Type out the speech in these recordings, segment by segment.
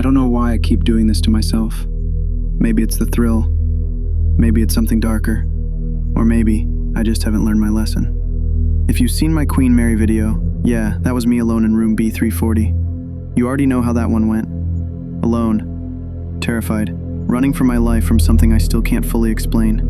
I don't know why I keep doing this to myself. Maybe it's the thrill. Maybe it's something darker. Or maybe I just haven't learned my lesson. If you've seen my Queen Mary video, yeah, that was me alone in room B340. You already know how that one went. Alone, terrified, running for my life from something I still can't fully explain.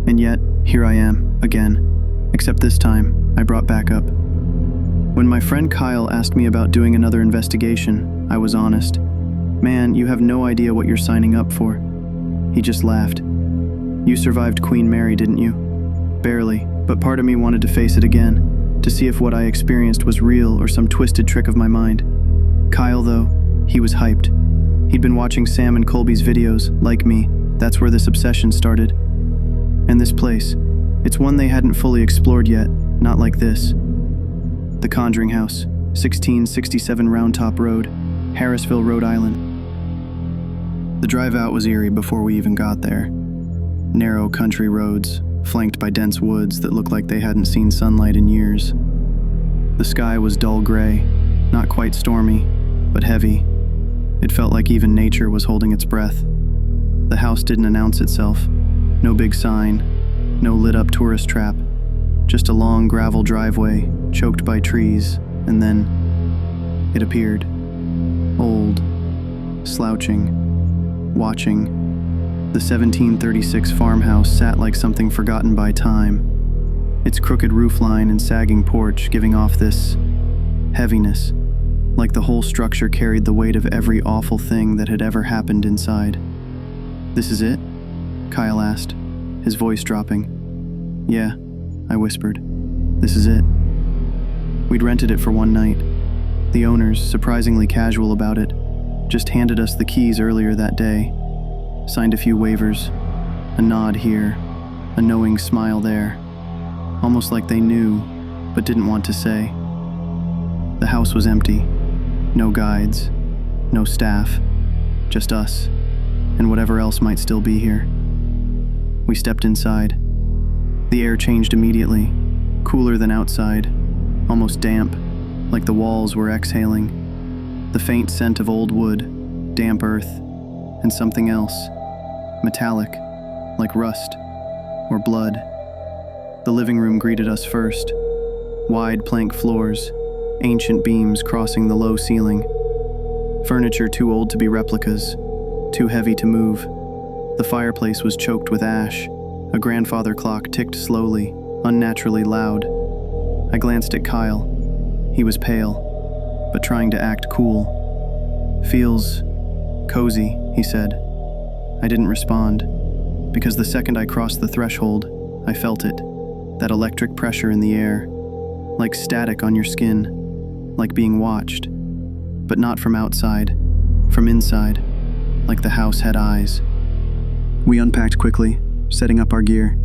And yet, here I am, again. Except this time, I brought backup. When my friend Kyle asked me about doing another investigation, I was honest. Man, you have no idea what you're signing up for. He just laughed. You survived Queen Mary, didn't you? Barely, but part of me wanted to face it again, to see if what I experienced was real or some twisted trick of my mind. Kyle, though, he was hyped. He'd been watching Sam and Colby's videos, like me. That's where this obsession started. And this place, it's one they hadn't fully explored yet, not like this. The Conjuring House, 1667 Round Top Road, Harrisville, Rhode Island. The drive out was eerie before we even got there. Narrow country roads, flanked by dense woods that looked like they hadn't seen sunlight in years. The sky was dull gray, not quite stormy, but heavy. It felt like even nature was holding its breath. The house didn't announce itself. No big sign, no lit-up tourist trap. Just a long gravel driveway, choked by trees, and then it appeared. Old, slouching, watching. The 1736 farmhouse sat like something forgotten by time, its crooked roofline and sagging porch giving off this heaviness, like the whole structure carried the weight of every awful thing that had ever happened inside. "This is it?" Kyle asked, his voice dropping. "Yeah," I whispered. "This is it." We'd rented it for one night. The owners, surprisingly casual about it, just handed us the keys earlier that day, signed a few waivers, a nod here, a knowing smile there, almost like they knew, but didn't want to say. The house was empty. No guides, no staff, just us, and whatever else might still be here. We stepped inside. The air changed immediately, cooler than outside, almost damp, like the walls were exhaling. The faint scent of old wood, damp earth, and something else, metallic, like rust or blood. The living room greeted us first. Wide plank floors, ancient beams crossing the low ceiling. Furniture too old to be replicas, too heavy to move. The fireplace was choked with ash. A grandfather clock ticked slowly, unnaturally loud. I glanced at Kyle. He was pale, but trying to act cool. "Feels cozy," he said. I didn't respond, because the second I crossed the threshold, I felt it, that electric pressure in the air, like static on your skin, like being watched, but not from outside, from inside, like the house had eyes. We unpacked quickly, setting up our gear.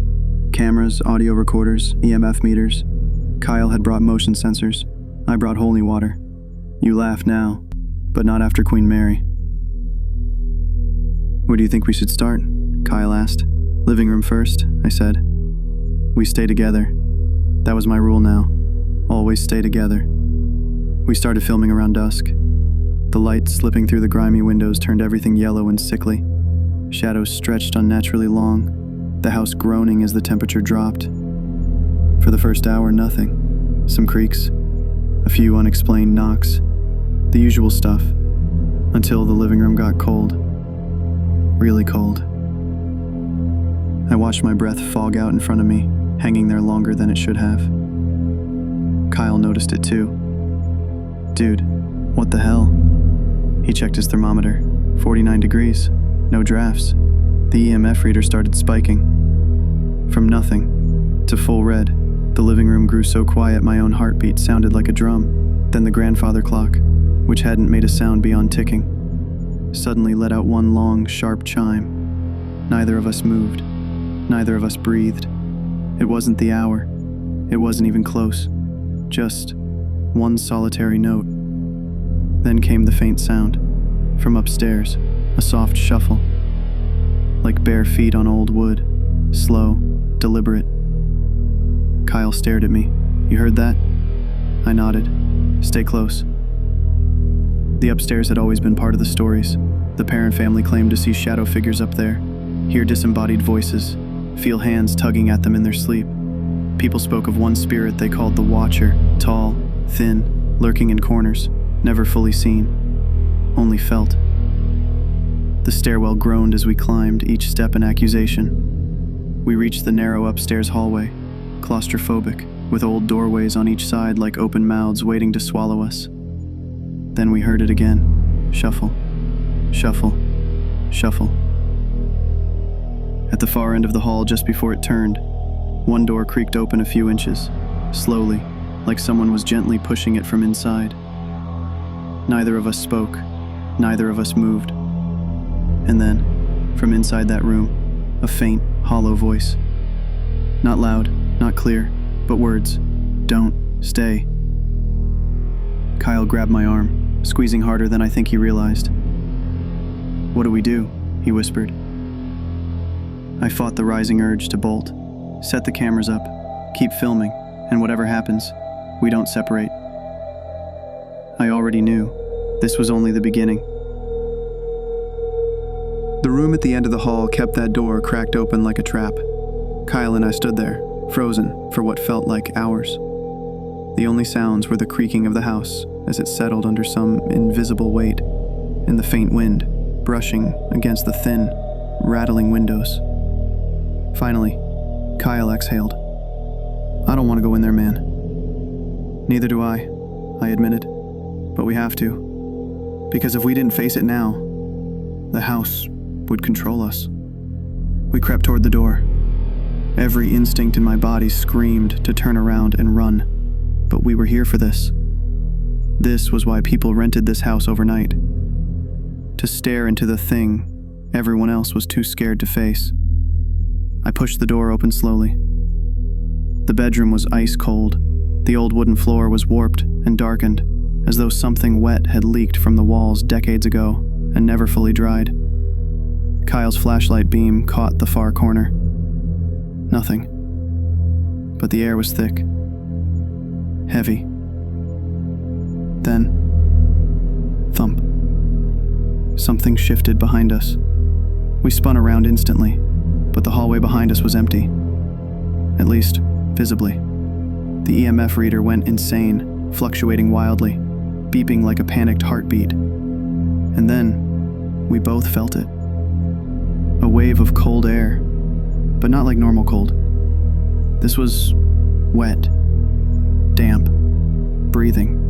Cameras, audio recorders, EMF meters. Kyle had brought motion sensors. I brought holy water. You laugh now, but not after Queen Mary. "Where do you think we should start?" Kyle asked. "Living room first," I said. We stay together. That was my rule now. Always stay together. We started filming around dusk. The light slipping through the grimy windows turned everything yellow and sickly. Shadows stretched unnaturally long, the house groaning as the temperature dropped. For the first hour, nothing. Some creaks, a few unexplained knocks, the usual stuff, until the living room got cold. Really cold. I watched my breath fog out in front of me, hanging there longer than it should have. Kyle noticed it too. "Dude, what the hell?" He checked his thermometer. 49 degrees. No drafts. The EMF reader started spiking. From nothing to full red, the living room grew so quiet my own heartbeat sounded like a drum. Then the grandfather clock, which hadn't made a sound beyond ticking, suddenly let out one long, sharp chime. Neither of us moved. Neither of us breathed. It wasn't the hour. It wasn't even close. Just one solitary note. Then came the faint sound. From upstairs, a soft shuffle. Like bare feet on old wood. Slow, deliberate. Kyle stared at me. "You heard that?" I nodded. "Stay close." The upstairs had always been part of the stories. The Perron family claimed to see shadow figures up there, hear disembodied voices, feel hands tugging at them in their sleep. People spoke of one spirit they called the Watcher, tall, thin, lurking in corners, never fully seen, only felt. The stairwell groaned as we climbed, each step an accusation. We reached the narrow upstairs hallway, claustrophobic, with old doorways on each side like open mouths waiting to swallow us. Then we heard it again. Shuffle, shuffle, shuffle. At the far end of the hall, just before it turned, one door creaked open a few inches, slowly, like someone was gently pushing it from inside. Neither of us spoke, neither of us moved. And then, from inside that room, a faint, hollow voice. Not loud, not clear, but words. Don't, stay. Kyle grabbed my arm, squeezing harder than I think he realized. What do we do? He whispered. I fought the rising urge to bolt, set the cameras up, keep filming, and whatever happens, we don't separate. I already knew. This was only the beginning. The room at the end of the hall kept that door cracked open like a trap. Kyle and I stood there, frozen for what felt like hours. The only sounds were the creaking of the house as it settled under some invisible weight, and the faint wind brushing against the thin, rattling windows. Finally, Kyle exhaled. I don't want to go in there, man. Neither do I admitted. But we have to. Because if we didn't face it now, the house would control us. We crept toward the door. Every instinct in my body screamed to turn around and run. But we were here for this. This was why people rented this house overnight. To stare into the thing everyone else was too scared to face. I pushed the door open slowly. The bedroom was ice cold. The old wooden floor was warped and darkened, as though something wet had leaked from the walls decades ago and never fully dried. Kyle's flashlight beam caught the far corner. Nothing. But the air was thick. Heavy. Then, thump. Something shifted behind us. We spun around instantly, but the hallway behind us was empty. At least, visibly. The EMF reader went insane, fluctuating wildly, beeping like a panicked heartbeat. And then, we both felt it. A wave of cold air, but not like normal cold. This was wet, damp, breathing,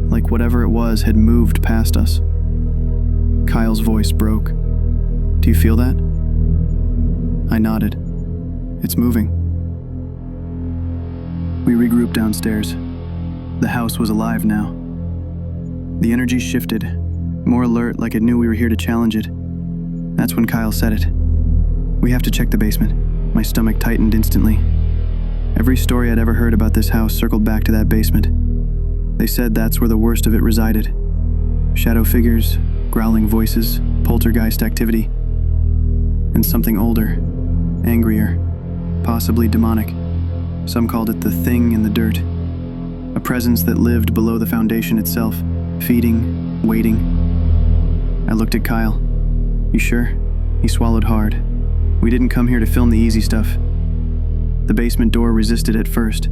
like whatever it was had moved past us. Kyle's voice broke. Do you feel that? I nodded. It's moving. We regrouped downstairs. The house was alive now. The energy shifted, more alert, like it knew we were here to challenge it. That's when Kyle said it. We have to check the basement. My stomach tightened instantly. Every story I'd ever heard about this house circled back to that basement. They said that's where the worst of it resided. Shadow figures, growling voices, poltergeist activity. And something older, angrier, possibly demonic. Some called it the thing in the dirt. A presence that lived below the foundation itself, feeding, waiting. I looked at Kyle. You sure? He swallowed hard. We didn't come here to film the easy stuff. The basement door resisted at first,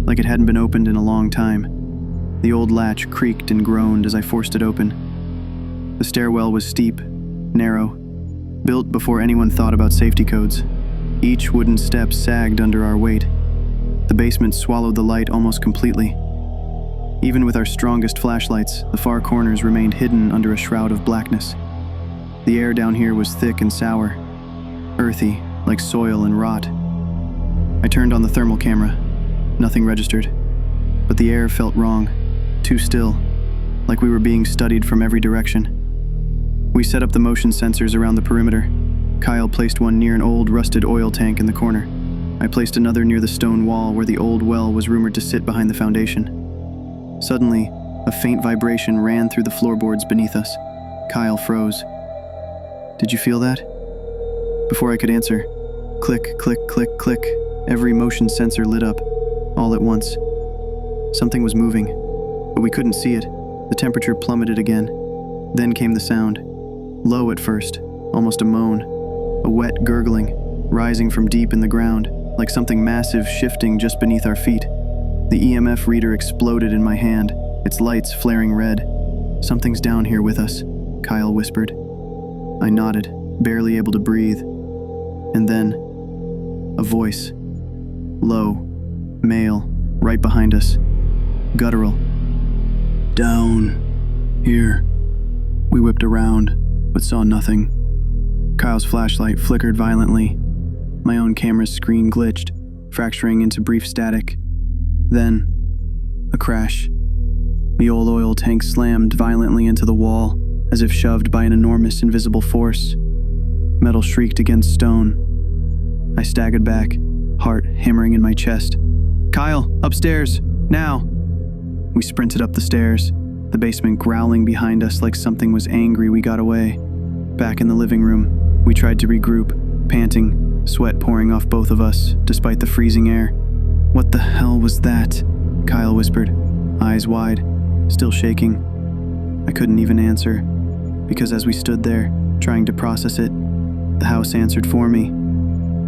like it hadn't been opened in a long time. The old latch creaked and groaned as I forced it open. The stairwell was steep, narrow, built before anyone thought about safety codes. Each wooden step sagged under our weight. The basement swallowed the light almost completely. Even with our strongest flashlights, the far corners remained hidden under a shroud of blackness. The air down here was thick and sour, earthy, like soil and rot. I turned on the thermal camera. Nothing registered. But the air felt wrong, too still, like we were being studied from every direction. We set up the motion sensors around the perimeter. Kyle placed one near an old rusted oil tank in the corner. I placed another near the stone wall where the old well was rumored to sit behind the foundation. Suddenly, a faint vibration ran through the floorboards beneath us. Kyle froze. Did you feel that? Before I could answer, click, click, click, click, every motion sensor lit up, all at once. Something was moving, but we couldn't see it. The temperature plummeted again. Then came the sound. Low at first, almost a moan. A wet gurgling, rising from deep in the ground, like something massive shifting just beneath our feet. The EMF reader exploded in my hand, its lights flaring red. "Something's down here with us," Kyle whispered. I nodded, barely able to breathe. And then, a voice. Low, male, right behind us. Guttural. "Down here." We whipped around, but saw nothing. Kyle's flashlight flickered violently. My own camera's screen glitched, fracturing into brief static. Then, a crash. The old oil tank slammed violently into the wall, as if shoved by an enormous invisible force. Metal shrieked against stone. I staggered back, heart hammering in my chest. "Kyle, upstairs, now!" We sprinted up the stairs, the basement growling behind us like something was angry we got away. Back in the living room, we tried to regroup, panting, sweat pouring off both of us, despite the freezing air. "What the hell was that?" Kyle whispered, eyes wide, still shaking. I couldn't even answer, because as we stood there, trying to process it, the house answered for me.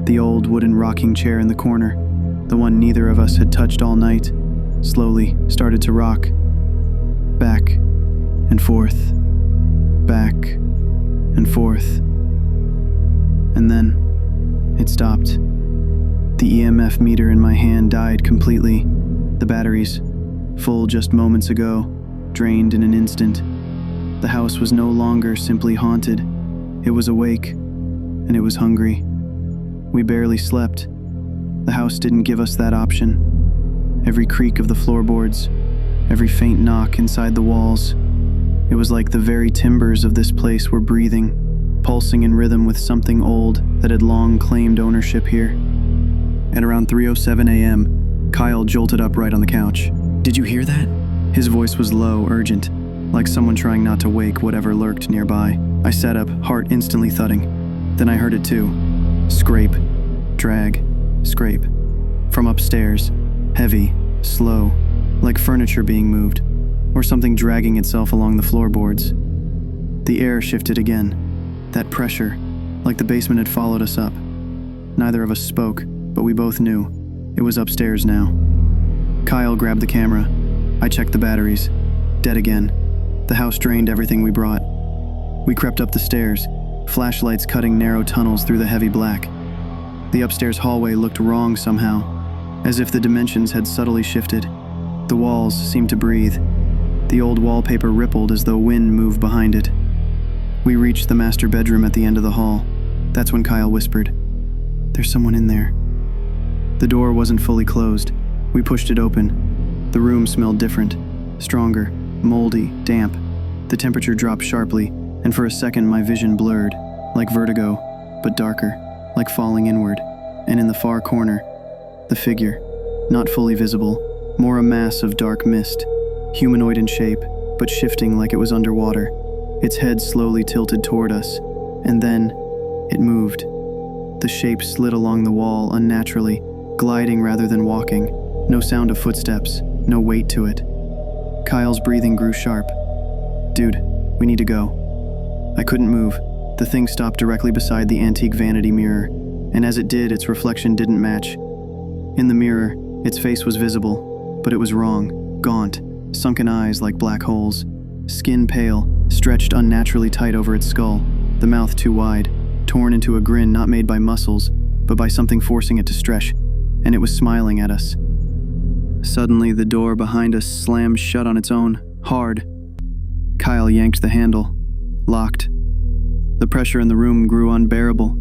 The old wooden rocking chair in the corner, the one neither of us had touched all night, slowly started to rock. Back and forth, back and forth. And then, it stopped. The EMF meter in my hand died completely. The batteries, full just moments ago, drained in an instant. The house was no longer simply haunted. It was awake, and it was hungry. We barely slept. The house didn't give us that option. Every creak of the floorboards, every faint knock inside the walls. It was like the very timbers of this place were breathing, pulsing in rhythm with something old that had long claimed ownership here. At around 3:07 a.m., Kyle jolted upright on the couch. "Did you hear that?" His voice was low, urgent, like someone trying not to wake whatever lurked nearby. I sat up, heart instantly thudding. Then I heard it too. Scrape, drag, scrape. From upstairs, heavy, slow, like furniture being moved, or something dragging itself along the floorboards. The air shifted again. That pressure, like the basement had followed us up. Neither of us spoke, but we both knew. It was upstairs now. Kyle grabbed the camera. I checked the batteries. Dead again. The house drained everything we brought. We crept up the stairs, flashlights cutting narrow tunnels through the heavy black. The upstairs hallway looked wrong somehow, as if the dimensions had subtly shifted. The walls seemed to breathe. The old wallpaper rippled as though wind moved behind it. We reached the master bedroom at the end of the hall. That's when Kyle whispered, "There's someone in there." The door wasn't fully closed. We pushed it open. The room smelled different, stronger, moldy, damp. The temperature dropped sharply, and for a second my vision blurred, like vertigo, but darker, like falling inward. And in the far corner, the figure, not fully visible, more a mass of dark mist, humanoid in shape, but shifting like it was underwater. Its head slowly tilted toward us, and then it moved. The shape slid along the wall unnaturally, gliding rather than walking. No sound of footsteps, no weight to it. Kyle's breathing grew sharp. "Dude, we need to go." I couldn't move. The thing stopped directly beside the antique vanity mirror, and as it did, its reflection didn't match. In the mirror, its face was visible, but it was wrong, gaunt, sunken eyes like black holes, skin pale, stretched unnaturally tight over its skull, the mouth too wide, torn into a grin not made by muscles, but by something forcing it to stretch, and it was smiling at us. Suddenly, the door behind us slammed shut on its own, hard. Kyle yanked the handle, locked. The pressure in the room grew unbearable.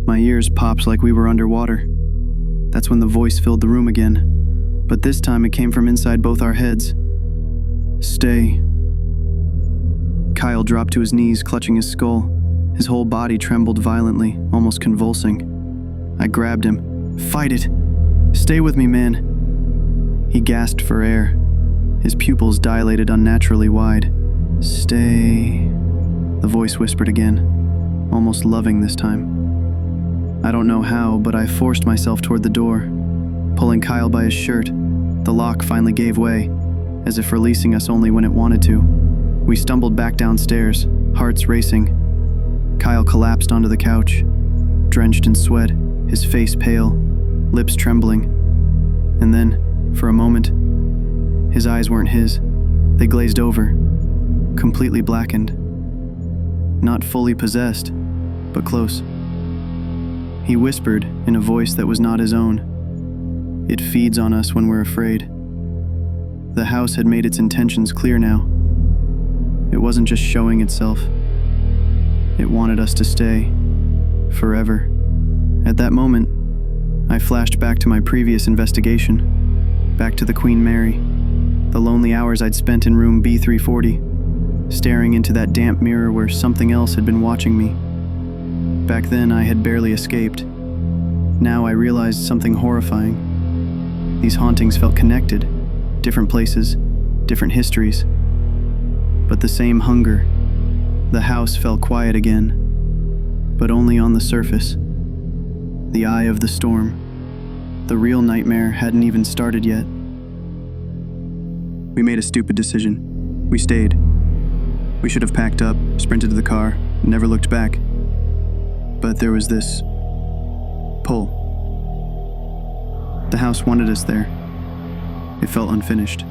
My ears popped like we were underwater. That's when the voice filled the room again, but this time it came from inside both our heads. "Stay." Kyle dropped to his knees, clutching his skull. His whole body trembled violently, almost convulsing. I grabbed him. "Fight it! Stay with me, man!" He gasped for air. His pupils dilated unnaturally wide. "Stay," the voice whispered again, almost loving this time. I don't know how, but I forced myself toward the door, pulling Kyle by his shirt. The lock finally gave way, as if releasing us only when it wanted to. We stumbled back downstairs, hearts racing. Kyle collapsed onto the couch, drenched in sweat, his face pale, lips trembling. And then, for a moment, his eyes weren't his. They glazed over, completely blackened. Not fully possessed, but close. He whispered in a voice that was not his own. It feeds on us when we're afraid. The house had made its intentions clear now. It wasn't just showing itself. It wanted us to stay, forever. At that moment, I flashed back to my previous investigation, back to the Queen Mary, the lonely hours I'd spent in room B340, staring into that damp mirror where something else had been watching me. Back then, I had barely escaped. Now I realized something horrifying. These hauntings felt connected, different places, different histories, but the same hunger. The house fell quiet again, but only on the surface. The eye of the storm. The real nightmare hadn't even started yet. We made a stupid decision. We stayed. We should have packed up, sprinted to the car, and never looked back. But there was this pull. The house wanted us there. It felt unfinished.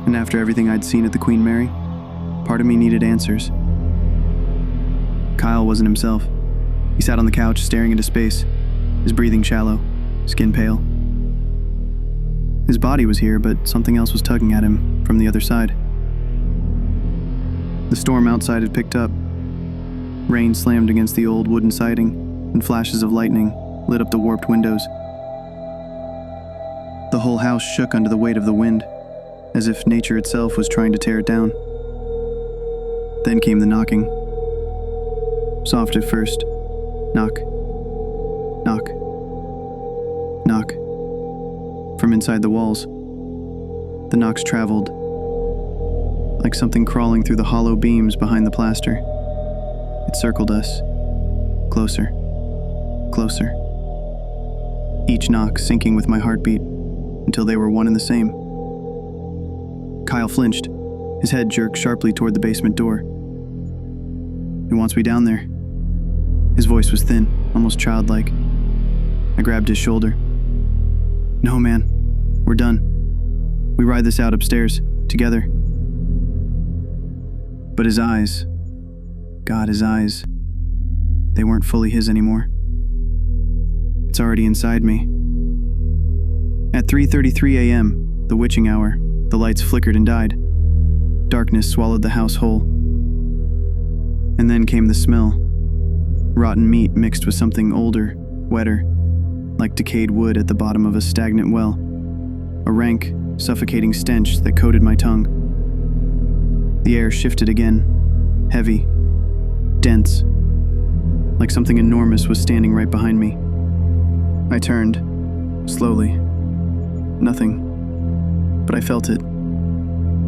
And after everything I'd seen at the Queen Mary, part of me needed answers. Kyle wasn't himself. He sat on the couch staring into space, his breathing shallow, skin pale. His body was here, but something else was tugging at him from the other side. The storm outside had picked up. Rain slammed against the old wooden siding, and flashes of lightning lit up the warped windows. The whole house shook under the weight of the wind, as if nature itself was trying to tear it down. Then came the knocking. Soft at first. Knock. Knock. Knock. From inside the walls, the knocks traveled, like something crawling through the hollow beams behind the plaster. It circled us. Closer. Closer. Each knock syncing with my heartbeat until they were one and the same. Kyle flinched, his head jerked sharply toward the basement door. "He wants me down there." His voice was thin, almost childlike. I grabbed his shoulder. "No, man. We're done. We ride this out upstairs, together." But his eyes, God, his eyes, they weren't fully his anymore. It's already inside me. At 3:33 a.m., the witching hour, the lights flickered and died. Darkness swallowed the house whole. And then came the smell. Rotten meat mixed with something older, wetter, like decayed wood at the bottom of a stagnant well. A rank, suffocating stench that coated my tongue. The air shifted again, heavy, dense, like something enormous was standing right behind me. I turned, slowly. Nothing, but I felt it,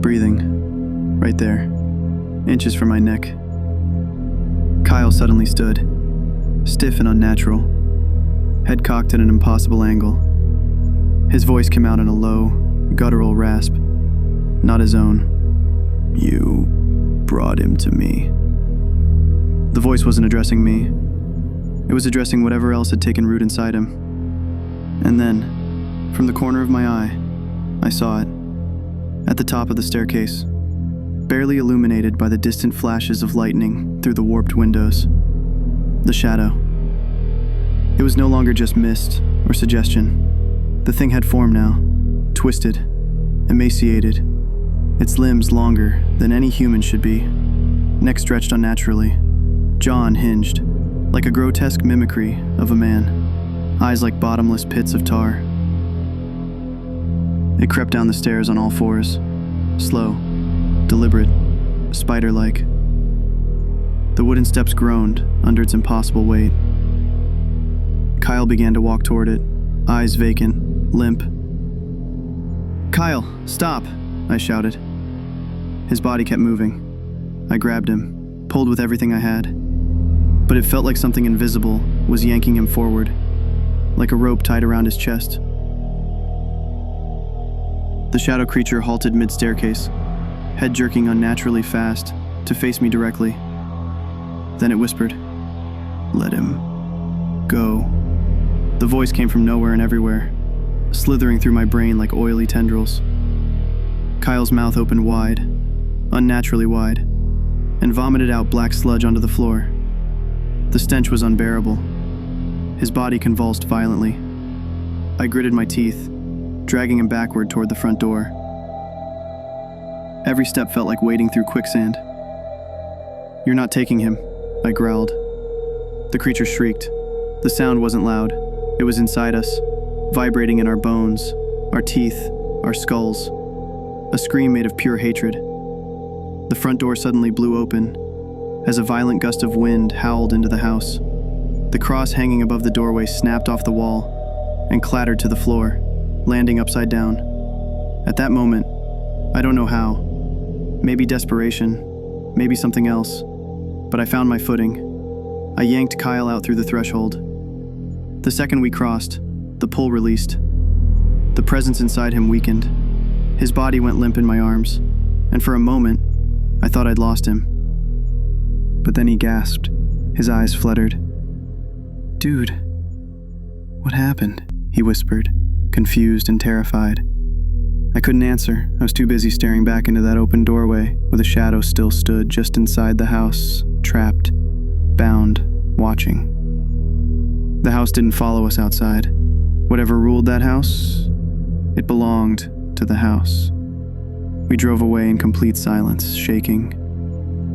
breathing, right there, inches from my neck. Kyle suddenly stood, stiff and unnatural, head cocked at an impossible angle. His voice came out in a low, guttural rasp, not his own. "You brought him to me." The voice wasn't addressing me. It was addressing whatever else had taken root inside him. And then, from the corner of my eye, I saw it, at the top of the staircase, barely illuminated by the distant flashes of lightning through the warped windows. The shadow. It was no longer just mist or suggestion. The thing had form now, twisted, emaciated, its limbs longer than any human should be, neck stretched unnaturally, jaw unhinged, like a grotesque mimicry of a man, eyes like bottomless pits of tar. It crept down the stairs on all fours, slow, deliberate, spider-like. The wooden steps groaned under its impossible weight. Kyle began to walk toward it, eyes vacant, limp. "Kyle, stop!" I shouted. His body kept moving. I grabbed him, pulled with everything I had. But it felt like something invisible was yanking him forward, like a rope tied around his chest. The shadow creature halted mid-staircase, head jerking unnaturally fast to face me directly. Then it whispered, "Let him go." The voice came from nowhere and everywhere, slithering through my brain like oily tendrils. Kyle's mouth opened wide, unnaturally wide, and vomited out black sludge onto the floor. The stench was unbearable. His body convulsed violently. I gritted my teeth, dragging him backward toward the front door. Every step felt like wading through quicksand. "You're not taking him," I growled. The creature shrieked. The sound wasn't loud. It was inside us, vibrating in our bones, our teeth, our skulls. A scream made of pure hatred. The front door suddenly blew open, as a violent gust of wind howled into the house. The cross hanging above the doorway snapped off the wall and clattered to the floor, landing upside down. At that moment, I don't know how, maybe desperation, maybe something else, but I found my footing. I yanked Kyle out through the threshold. The second we crossed, the pull released. The presence inside him weakened. His body went limp in my arms, and for a moment, I thought I'd lost him. But then he gasped. His eyes fluttered. "Dude, what happened?" he whispered, confused and terrified. I couldn't answer. I was too busy staring back into that open doorway where the shadow still stood just inside the house, trapped, bound, watching. The house didn't follow us outside. Whatever ruled that house, it belonged to the house. We drove away in complete silence, shaking.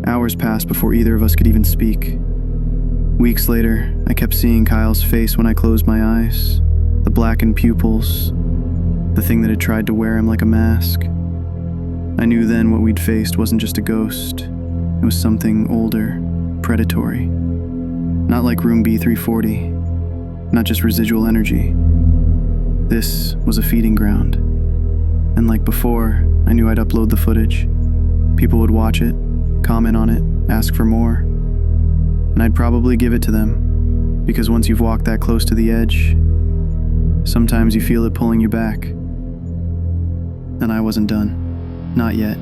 Hours passed before either of us could even speak. Weeks later, I kept seeing Kyle's face when I closed my eyes, the blackened pupils, the thing that had tried to wear him like a mask. I knew then what we'd faced wasn't just a ghost. It was something older, predatory. Not like room B340, not just residual energy. This was a feeding ground. And like before, I knew I'd upload the footage. People would watch it, comment on it, ask for more. And I'd probably give it to them, because once you've walked that close to the edge, sometimes you feel it pulling you back. And I wasn't done. Not yet.